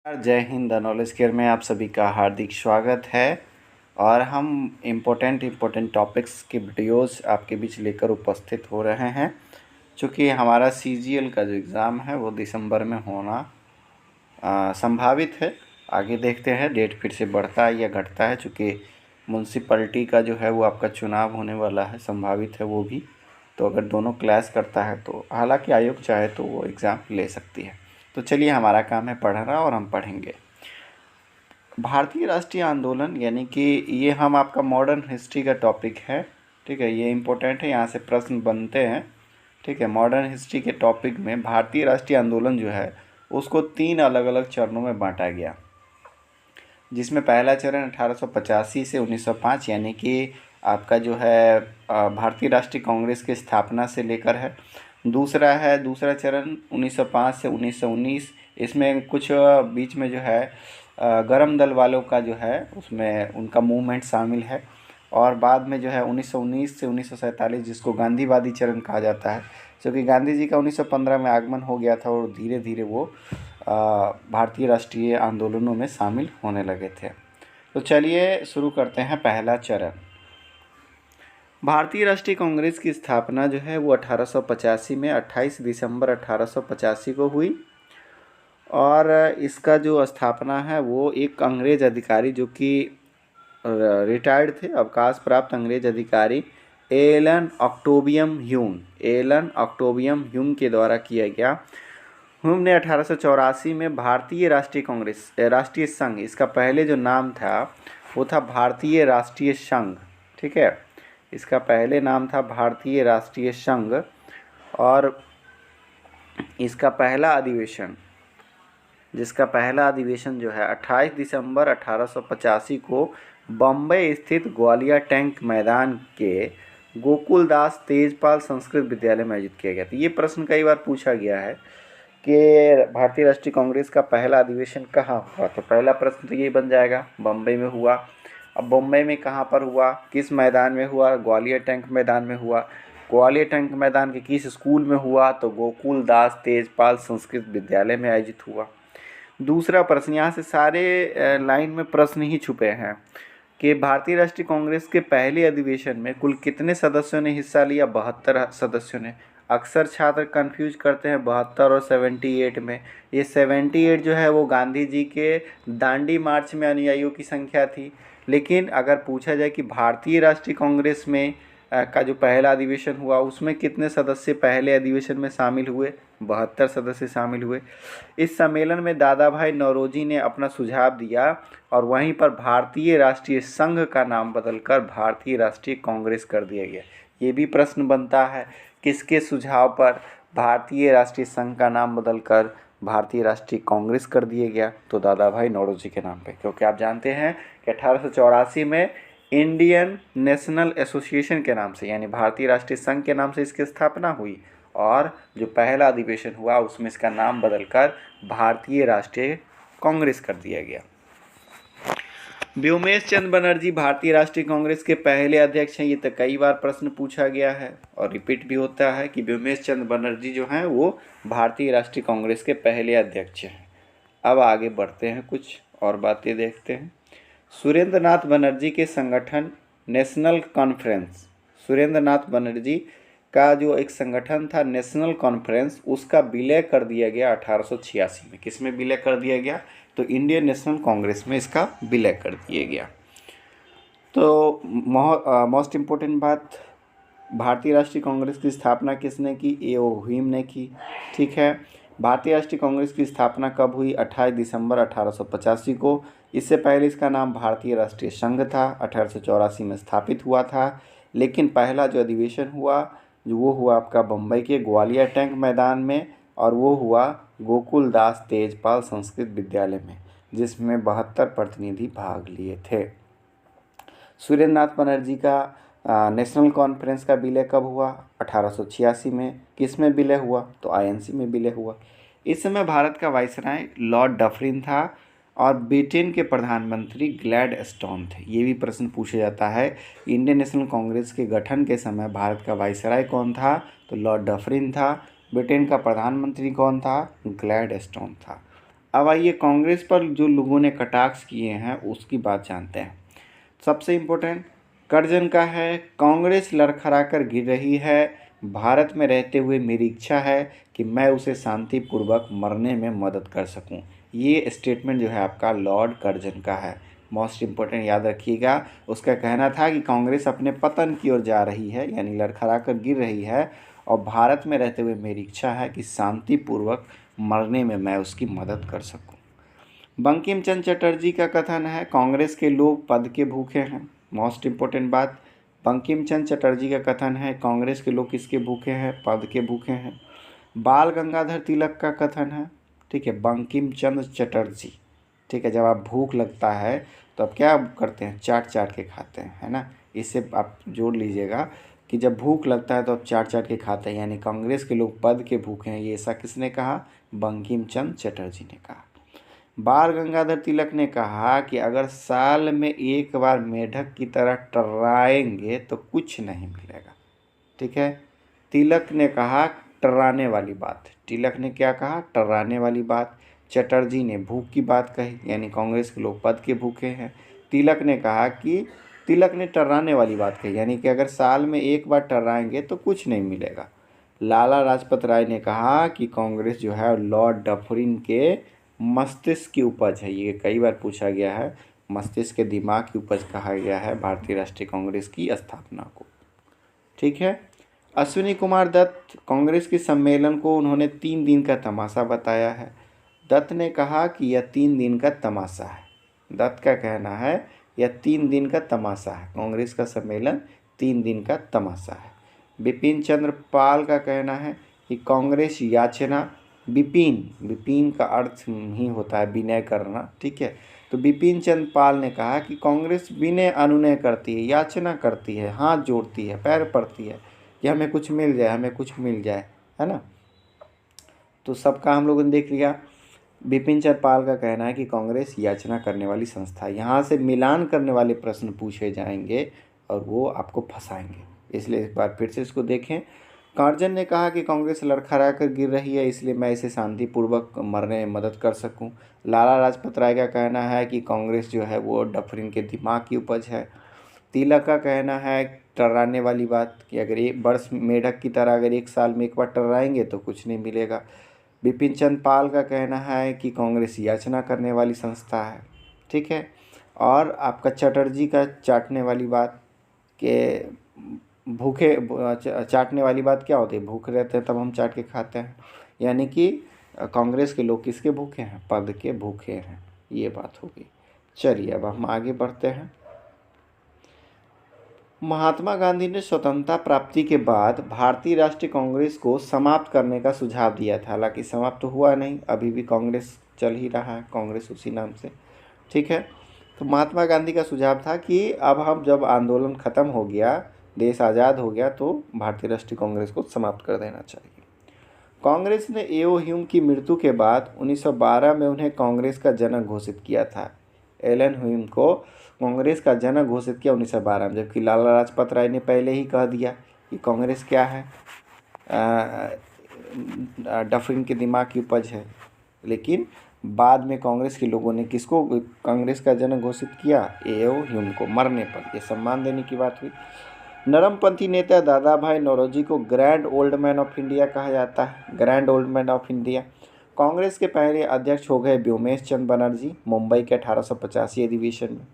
जय Hind. The knowledge care में आप सभी का हार्दिक स्वागत है और हम इम्पोर्टेंट टॉपिक्स की वीडियोस आपके बीच लेकर उपस्थित हो रहे हैं। चूँकि हमारा सीजीएल का जो एग्ज़ाम है वो दिसंबर में होना संभावित है। आगे देखते हैं डेट फिर से बढ़ता है या घटता है। चूँकि म्यूनसिपैलिटी का जो है वो आपका चुनाव होने वाला है, संभावित है वो भी। तो अगर दोनों क्लैश करता है तो हालांकि आयोग चाहे तो वो एग्ज़ाम ले सकती है। तो चलिए, हमारा काम है पढ़ना और हम पढ़ेंगे। भारतीय राष्ट्रीय आंदोलन यानी कि ये हम आपका मॉडर्न हिस्ट्री का टॉपिक है। ठीक है, ये इम्पोर्टेंट है, यहाँ से प्रश्न बनते हैं। ठीक है, मॉडर्न हिस्ट्री के टॉपिक में भारतीय राष्ट्रीय आंदोलन जो है उसको 3 अलग अलग चरणों में बांटा गया, जिसमें पहला चरण 1885 से 1905 यानी कि आपका जो है भारतीय राष्ट्रीय कांग्रेस की स्थापना से लेकर है। दूसरा चरण 1905 से 1919। इसमें कुछ बीच में जो है गरम दल वालों का जो है उसमें उनका मूवमेंट शामिल है। और बाद में जो है 1919 से 1947 जिसको गांधीवादी चरण कहा जाता है, क्योंकि गांधी जी का 1915 में आगमन हो गया था और धीरे धीरे वो भारतीय राष्ट्रीय आंदोलनों में शामिल होने लगे थे। तो चलिए शुरू करते हैं। पहला चरण, भारतीय राष्ट्रीय कांग्रेस की स्थापना जो है वो 1885 में 28 दिसंबर 1885 को हुई। और इसका जो स्थापना है वो एक अंग्रेज़ अधिकारी जो कि रिटायर्ड थे, अवकाश प्राप्त अंग्रेज अधिकारी एलन ऑक्टोबियम ह्यूम के द्वारा किया गया। ह्यूम ने 1884 में भारतीय राष्ट्रीय संघ, इसका पहले जो नाम था वो था भारतीय राष्ट्रीय संघ। ठीक है, इसका पहले नाम था भारतीय राष्ट्रीय संघ। और इसका पहला अधिवेशन जो है 28 दिसंबर 1885 को बम्बई स्थित ग्वालियर टैंक मैदान के गोकुलदास तेजपाल संस्कृत विद्यालय में आयोजित किया गया था। ये प्रश्न कई बार पूछा गया है कि भारतीय राष्ट्रीय कांग्रेस का पहला अधिवेशन कहाँ हुआ। तो पहला प्रश्न तो ये बन जाएगा, बम्बई में हुआ। अब बम्बई में कहाँ पर हुआ, किस मैदान में हुआ? ग्वालियर टैंक मैदान में हुआ। ग्वालियर टैंक मैदान के किस स्कूल में हुआ? तो गोकुलदास तेजपाल संस्कृत विद्यालय में आयोजित हुआ। दूसरा प्रश्न, यहाँ से सारे लाइन में प्रश्न ही छुपे हैं कि भारतीय राष्ट्रीय कांग्रेस के पहले अधिवेशन में कुल कितने सदस्यों ने हिस्सा लिया? 72 सदस्यों ने। अक्सर छात्र कंफ्यूज करते हैं 72 और 78 में। ये 78 जो है वो गांधी जी के दांडी मार्च में अनुयायियों की संख्या थी। लेकिन अगर पूछा जाए कि भारतीय राष्ट्रीय कांग्रेस में का जो पहला अधिवेशन हुआ उसमें कितने सदस्य पहले अधिवेशन में शामिल हुए? 72 सदस्य शामिल हुए। इस सम्मेलन में दादा भाई नौरोजी ने अपना सुझाव दिया और वहीं पर भारतीय राष्ट्रीय संघ का नाम बदलकर भारतीय राष्ट्रीय कांग्रेस कर दिया गया। ये भी प्रश्न बनता है, किसके सुझाव पर भारतीय राष्ट्रीय संघ का नाम बदलकर भारतीय राष्ट्रीय कांग्रेस कर दिया गया? तो दादा भाई नौरोजी के नाम पे, क्योंकि आप जानते हैं कि 1884 में इंडियन नेशनल एसोसिएशन के नाम से यानी भारतीय राष्ट्रीय संघ के नाम से इसकी स्थापना हुई। और जो पहला अधिवेशन हुआ उसमें इसका नाम बदलकर भारतीय राष्ट्रीय कांग्रेस कर दिया गया। व्योमेश चंद्र बनर्जी भारतीय राष्ट्रीय कांग्रेस के पहले अध्यक्ष हैं। ये तो कई बार प्रश्न पूछा गया है और रिपीट भी होता है कि व्योमेश चंद्र बनर्जी जो हैं वो भारतीय राष्ट्रीय कांग्रेस के पहले अध्यक्ष हैं। अब आगे बढ़ते हैं, कुछ और बातें देखते हैं। सुरेंद्र नाथ बनर्जी के संगठन नेशनल कॉन्फ्रेंस, सुरेंद्र नाथ बनर्जी का जो एक संगठन था नेशनल कॉन्फ्रेंस, उसका विलय कर दिया गया 1886 में। किस में विलय कर दिया गया? तो इंडियन नेशनल कांग्रेस में इसका विलय कर दिया गया। तो मोस्ट इम्पोर्टेंट बात, भारतीय राष्ट्रीय कांग्रेस की स्थापना किसने की? ए.ओ. ह्यूम ने की। ठीक है, भारतीय राष्ट्रीय कांग्रेस की स्थापना कब हुई? 28 दिसंबर 1885 को। इससे पहले इसका नाम भारतीय राष्ट्रीय संघ था, 1884 में स्थापित हुआ था। लेकिन पहला जो अधिवेशन हुआ वो हुआ आपका बम्बई के ग्वालियर टैंक मैदान में, और वो हुआ गोकुलदास तेजपाल संस्कृत विद्यालय में, जिसमें 72 प्रतिनिधि भाग लिए थे। सुरेंद्र नाथ बनर्जी का नेशनल कॉन्फ्रेंस का विलय कब हुआ? 1886 में। किस में विलय हुआ? तो आईएनसी में विलय हुआ। इस समय भारत का वाइसराय लॉर्ड डफरिन था और ब्रिटेन के प्रधानमंत्री ग्लैडस्टोन थे। ये भी प्रश्न पूछा जाता है, इंडियन नेशनल कांग्रेस के गठन के समय भारत का वाइसराय कौन था? तो लॉर्ड डफरिन था। ब्रिटेन का प्रधानमंत्री कौन था? ग्लैडस्टोन था। अब आइए कांग्रेस पर जो लोगों ने कटाक्ष किए हैं उसकी बात जानते हैं। सबसे इम्पोर्टेंट कर्जन का है, कांग्रेस लड़खड़ा कर गिर रही है, भारत में रहते हुए मेरी इच्छा है कि मैं उसे शांतिपूर्वक मरने में मदद कर सकूं। ये स्टेटमेंट जो है आपका लॉर्ड कर्जन का है, मोस्ट इम्पोर्टेंट याद रखिएगा। उसका कहना था कि कांग्रेस अपने पतन की ओर जा रही है, यानी लड़खड़ा कर गिर रही है, और भारत में रहते हुए मेरी इच्छा है कि शांतिपूर्वक मरने में मैं उसकी मदद कर सकूं। बंकिम चंद्र चटर्जी का कथन है, कांग्रेस के लोग पद के भूखे हैं। मोस्ट इम्पोर्टेंट बात, बंकिम चंद्र चटर्जी का कथन है, कांग्रेस के लोग किसके भूखे हैं? पद के भूखे हैं। बाल गंगाधर तिलक का कथन है, ठीक है, बंकिम चंद्र चटर्जी, ठीक है, जब आप भूख लगता है तो आप क्या करते हैं? चाट चाट के खाते हैं, है ना। इससे आप जोड़ लीजिएगा कि जब भूख लगता है तो आप चाट चाट के खाते हैं, यानी कांग्रेस के लोग पद के भूखे हैं। ये ऐसा किसने कहा? बंकिम चंद्र चटर्जी ने कहा। बाल गंगाधर तिलक ने कहा कि अगर साल में एक बार मेढक की तरह टर्राएंगे तो कुछ नहीं मिलेगा, ठीक है। तिलक ने कहा टर्राने वाली बात, तिलक ने क्या कहा? टर्राने वाली बात। चटर्जी ने भूख की बात कही, यानी कांग्रेस के लोग पद के भूखे हैं। तिलक ने कहा कि तिलक ने टर्राने वाली बात कही, यानी कि अगर साल में एक बार टर्राएंगे तो कुछ नहीं मिलेगा। लाला लाजपत राय ने कहा कि कांग्रेस जो है लॉर्ड डफरिन के मस्तिष्क की उपज है। ये कई बार पूछा गया है, मस्तिष्क के दिमाग की उपज कहा गया है भारतीय राष्ट्रीय कांग्रेस की स्थापना को, ठीक है। अश्विनी कुमार दत्त, कांग्रेस के सम्मेलन को उन्होंने 3 दिन का तमाशा बताया है। दत्त ने कहा कि यह 3 दिन का तमाशा है। दत्त का कहना है यह 3 दिन का तमाशा है, कांग्रेस का सम्मेलन 3 दिन का तमाशा है। बिपिन चंद्र पाल का कहना है कि कांग्रेस याचना, विपिन का अर्थ ही होता है विनय करना, ठीक है। तो बिपिन चंद्र पाल ने कहा कि कांग्रेस विनय अनुनय करती है, याचना करती है, हाथ जोड़ती है, पैर पड़ती है कि हमें कुछ मिल जाए, हमें कुछ मिल जाए, है ना। तो सबका हम लोगों ने देख लिया। बिपिन चंद्र पाल का कहना है कि कांग्रेस याचना करने वाली संस्था है। यहाँ से मिलान करने वाले प्रश्न पूछे जाएंगे और वो आपको फंसाएंगे, इसलिए एक बार फिर से इसको देखें। कर्जन ने कहा कि कांग्रेस लड़खड़ा कर गिर रही है, इसलिए मैं इसे शांतिपूर्वक मरने में मदद कर सकूं। लाला लाजपत राय का कहना है कि कांग्रेस जो है वो डफरिन के दिमाग की उपज है। तिलक का कहना है टर्राने वाली बात कि अगर एक वर्ष मेढक की तरह अगर एक साल में एक बार टर्राएंगे तो कुछ नहीं मिलेगा। बिपिन चंद्र पाल का कहना है कि कांग्रेस याचना करने वाली संस्था है, ठीक है। और आपका चटर्जी का चाटने वाली बात के भूखे चाटने वाली बात क्या होती है? भूखे रहते हैं तब हम चाट के खाते हैं, यानी कि कांग्रेस के लोग किसके भूखे हैं? पद के भूखे हैं, ये बात होगी। चलिए अब हम आगे बढ़ते हैं। महात्मा गांधी ने स्वतंत्रता प्राप्ति के बाद भारतीय राष्ट्रीय कांग्रेस को समाप्त करने का सुझाव दिया था, हालांकि समाप्त तो हुआ नहीं, अभी भी कांग्रेस चल ही रहा है, कांग्रेस उसी नाम से, ठीक है। तो महात्मा गांधी का सुझाव था कि अब हम जब आंदोलन ख़त्म हो गया, देश आज़ाद हो गया, तो भारतीय राष्ट्रीय कांग्रेस को समाप्त कर देना चाहिए। कांग्रेस ने एओ ह्यूम की मृत्यु के बाद 1912 में उन्हें कांग्रेस का जनक घोषित किया था। एलन ह्यूम को कांग्रेस का जनक घोषित किया 1912 में, जबकि लाला लाजपत राय ने पहले ही कह दिया कि कांग्रेस क्या है? डफरिन के दिमाग की उपज है। लेकिन बाद में कांग्रेस के लोगों ने किसको कांग्रेस का जनक घोषित किया? एओ ह्यूम को, मरने पर। ये सम्मान देने की बात हुई। नरमपंथी नेता दादा भाई नौरोजी को grand old man of India कहा जाता है, grand old man of India. Congress के पहले अध्यक्ष हो गए व्योमेश चंद्र बनर्जी, मुंबई के 1885 अधिवेशन में।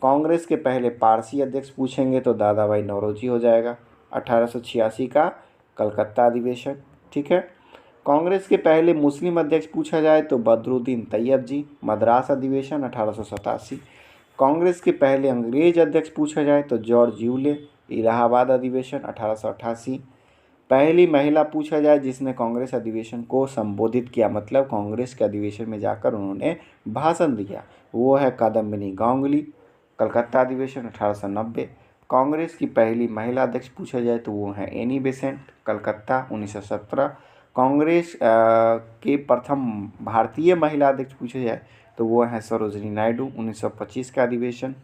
कांग्रेस के पहले पारसी अध्यक्ष पूछेंगे तो दादा भाई नौरोजी हो जाएगा, 1886 का कलकत्ता अधिवेशन, ठीक है। कांग्रेस के पहले मुस्लिम अध्यक्ष पूछा जाए तो बदरुद्दीन तैयब जी, मद्रास अधिवेशन 1887। कांग्रेस के पहले अंग्रेज अध्यक्ष पूछा जाए तो जॉर्ज यूले, इलाहाबाद अधिवेशन 1888। पहली महिला पूछा जाए जिसने कांग्रेस अधिवेशन को संबोधित किया, मतलब कांग्रेस के अधिवेशन में जाकर उन्होंने भाषण दिया, वो है कादम्बिनी गांगुली, कलकत्ता अधिवेशन 1890। कांग्रेस की पहली महिला अध्यक्ष पूछा जाए तो वो है एनी बेसेंट, कलकत्ता 1917। कांग्रेस के प्रथम भारतीय महिला अध्यक्ष पूछे जाए तो वो हैं सरोजिनी नायडू, 1925 का अधिवेशन।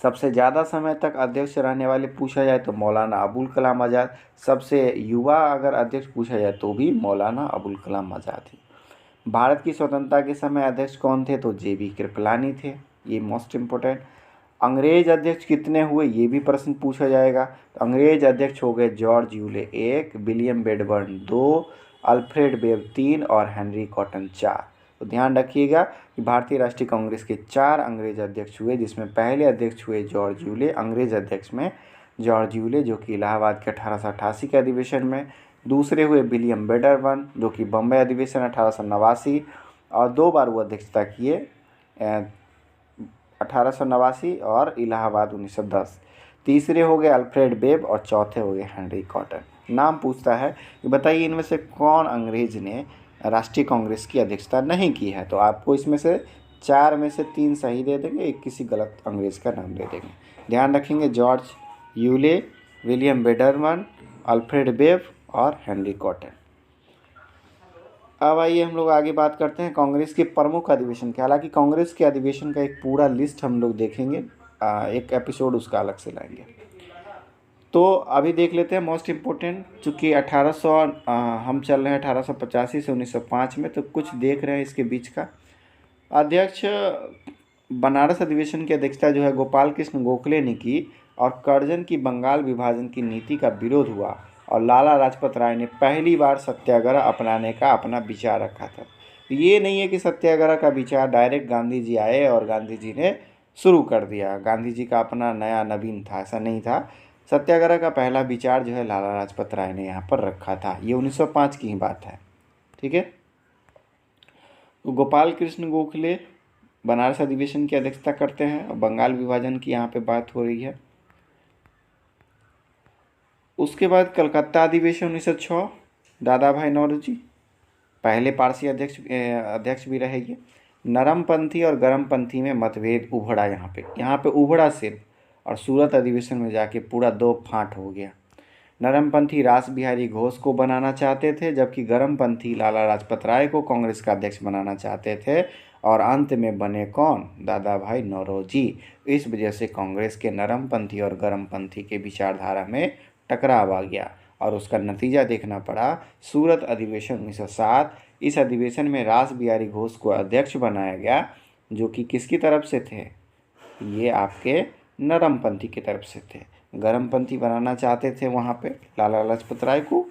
सबसे ज़्यादा समय तक अध्यक्ष रहने वाले पूछा जाए तो मौलाना अबुल कलाम आज़ाद। सबसे युवा अगर अध्यक्ष पूछा जाए तो भी मौलाना अबुल कलाम आज़ाद ही। भारत की स्वतंत्रता के समय अध्यक्ष कौन थे? तो JB कृपलानी थे, ये मोस्ट इम्पोर्टेंट। अंग्रेज अध्यक्ष कितने हुए? ये भी प्रश्न पूछा जाएगा। तो अंग्रेज अध्यक्ष हो गए George Yule 1, William Wedderburn 2, Alfred Webb 3 और हेनरी कॉटन 4। तो ध्यान रखिएगा कि भारतीय राष्ट्रीय कांग्रेस के 4 अंग्रेज अध्यक्ष हुए, जिसमें पहले अध्यक्ष हुए जॉर्ज यूले, अंग्रेज अध्यक्ष में जॉर्ज यूले जो कि इलाहाबाद के 1888 के अधिवेशन में, दूसरे हुए विलियम बेडबर्न जो कि बम्बई अधिवेशन 1889, और 2 बार वो अध्यक्षता किए, 1889 और इलाहाबाद 1910। तीसरे हो गए अल्फ्रेड वेब और चौथे हो गए हेनरी कॉटन। नाम पूछता है कि बताइए इनमें से कौन अंग्रेज ने राष्ट्रीय कांग्रेस की अध्यक्षता नहीं की है? तो आपको इसमें से 4 में से 3 सही दे देंगे, एक किसी गलत अंग्रेज का नाम दे देंगे। ध्यान रखेंगे, George Yule, William Wedderburn, Alfred Webb और हेनरी कॉटन। अब आइए हम लोग आगे बात करते हैं कांग्रेस के प्रमुख अधिवेशन के। हालांकि कांग्रेस के अधिवेशन का एक पूरा लिस्ट हम लोग देखेंगे, एक एपिसोड उसका अलग से लाएंगे। तो अभी देख लेते हैं मोस्ट इम्पोर्टेंट, चूँकि 1800 हम चल रहे हैं 1885 से 1905 में, तो कुछ देख रहे हैं इसके बीच का। अध्यक्ष बनारस अधिवेशन की अध्यक्षता जो है गोपाल कृष्ण गोखले ने की, और कर्जन की बंगाल विभाजन की नीति का विरोध हुआ और लाला लाजपत राय ने पहली बार सत्याग्रह अपनाने का अपना विचार रखा था। ये नहीं है कि सत्याग्रह का विचार डायरेक्ट गांधी जी आए और गांधी जी ने शुरू कर दिया, गांधी जी का अपना नया नवीन था, ऐसा नहीं था। सत्याग्रह का पहला विचार जो है लाला लाजपत राय ने यहाँ पर रखा था। ये 1905 की ही बात है, ठीक है। तो गोपाल कृष्ण गोखले बनारस अधिवेशन की अध्यक्षता करते हैं और बंगाल विभाजन की यहाँ पे बात हो रही है। उसके बाद कलकत्ता अधिवेशन 1906, दादा भाई नौरोजी पहले पारसी अध्यक्ष भी रहे। ये नरमपंथी और गर्मपंथी में मतभेद उभरा, यहाँ पे उभरा सिर्फ, और सूरत अधिवेशन में जाके पूरा 2 फांट हो गया। नरमपंथी रास बिहारी घोष को बनाना चाहते थे, जबकि गर्मपंथी लाला लाजपत राय को कांग्रेस का अध्यक्ष बनाना चाहते थे, और अंत में बने कौन? दादा भाई नौरोजी। इस वजह से कांग्रेस के नरमपंथी और गर्मपंथी के विचारधारा में टकराव आ गया और उसका नतीजा देखना पड़ा सूरत अधिवेशन 1907। इस अधिवेशन में रास बिहारी घोष को अध्यक्ष बनाया गया, जो कि किसकी तरफ से थे? ये आपके नरमपंथी की तरफ से थे। गर्मपंथी बनाना चाहते थे वहाँ पे लाला लाजपत राय को।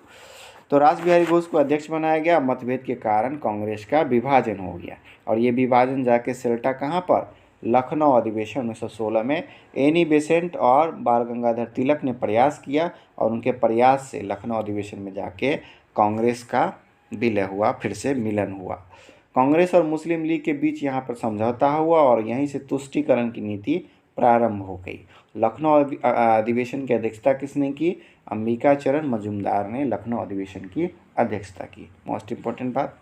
तो रास बिहारी घोष को अध्यक्ष बनाया गया। मतभेद के कारण कांग्रेस का विभाजन हो गया, और ये विभाजन जाके सिलटा कहाँ पर? लखनऊ अधिवेशन 1916 में एनी बेसेंट और बाल गंगाधर तिलक ने प्रयास किया, और उनके प्रयास से लखनऊ अधिवेशन में जाके कांग्रेस का विलय हुआ, फिर से मिलन हुआ। कांग्रेस और मुस्लिम लीग के बीच यहाँ पर समझौता हुआ और यहीं से तुष्टीकरण की नीति प्रारंभ हो गई। लखनऊ अधिवेशन की अध्यक्षता किसने की? अंबिका चरण मजूमदार ने लखनऊ अधिवेशन की अध्यक्षता की। मोस्ट इम्पोर्टेंट बात,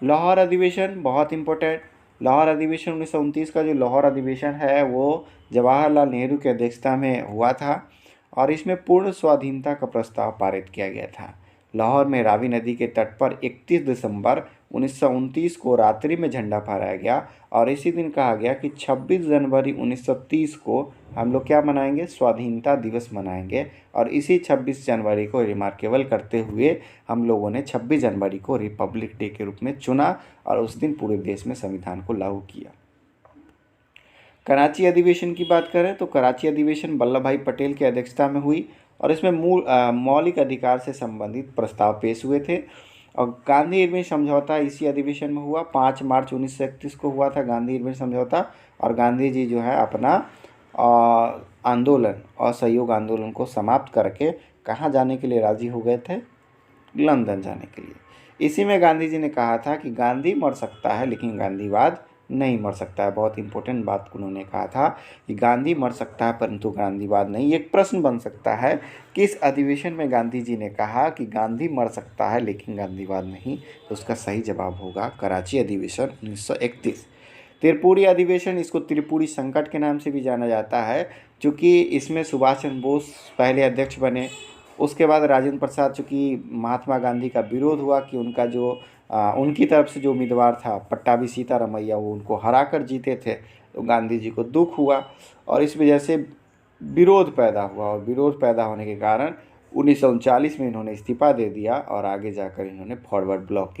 लाहौर अधिवेशन बहुत इम्पोर्टेंट। लाहौर अधिवेशन 1929 का जो लाहौर अधिवेशन है वो जवाहरलाल नेहरू की अध्यक्षता में हुआ था, और इसमें पूर्ण स्वाधीनता का प्रस्ताव पारित किया गया था। लाहौर में रावी नदी के तट पर 31 दिसंबर 1929 को रात्रि में झंडा फहराया गया, और इसी दिन कहा गया कि 26 जनवरी 1930 को हम लोग क्या मनाएंगे? स्वाधीनता दिवस मनाएंगे। और इसी 26 जनवरी को रिमार्केबल करते हुए हम लोगों ने 26 जनवरी को रिपब्लिक डे के रूप में चुना, और उस दिन पूरे देश में संविधान को लागू किया। कराची अधिवेशन की बात करें तो कराची अधिवेशन वल्लभ भाई पटेल की अध्यक्षता में हुई, और इसमें मौलिक अधिकार से संबंधित प्रस्ताव पेश हुए थे। और गांधी इरविन समझौता इसी अधिवेशन में हुआ। 5 मार्च 1931 को हुआ था गांधी इरविन समझौता, और गांधी जी जो है अपना आंदोलन, असहयोग आंदोलन को समाप्त करके कहाँ जाने के लिए राजी हो गए थे? लंदन जाने के लिए। इसी में गांधी जी ने कहा था कि गांधी मर सकता है लेकिन गांधीवाद नहीं मर सकता है। बहुत इंपॉर्टेंट बात उन्होंने कहा था कि गांधी मर सकता है परंतु गांधीवाद नहीं। एक प्रश्न बन सकता है कि इस अधिवेशन में गांधी जी ने कहा कि गांधी मर सकता है लेकिन गांधीवाद नहीं, तो उसका सही जवाब होगा कराची अधिवेशन 1931। त्रिपुरी अधिवेशन, इसको त्रिपुरी संकट के नाम से भी जाना जाता है, क्योंकि इसमें सुभाष चंद्र बोस पहले अध्यक्ष बने। उसके बाद राजेंद्र प्रसाद, चूँकि महात्मा गांधी का विरोध हुआ कि उनका जो उनकी तरफ से जो उम्मीदवार था पट्टाभी सीतारामैया, वो उनको हरा कर जीते थे, तो गांधी जी को दुख हुआ और इस वजह से विरोध पैदा हुआ, और विरोध पैदा होने के कारण 1939 में इन्होंने इस्तीफा दे दिया और आगे जाकर इन्होंने फॉरवर्ड ब्लॉक की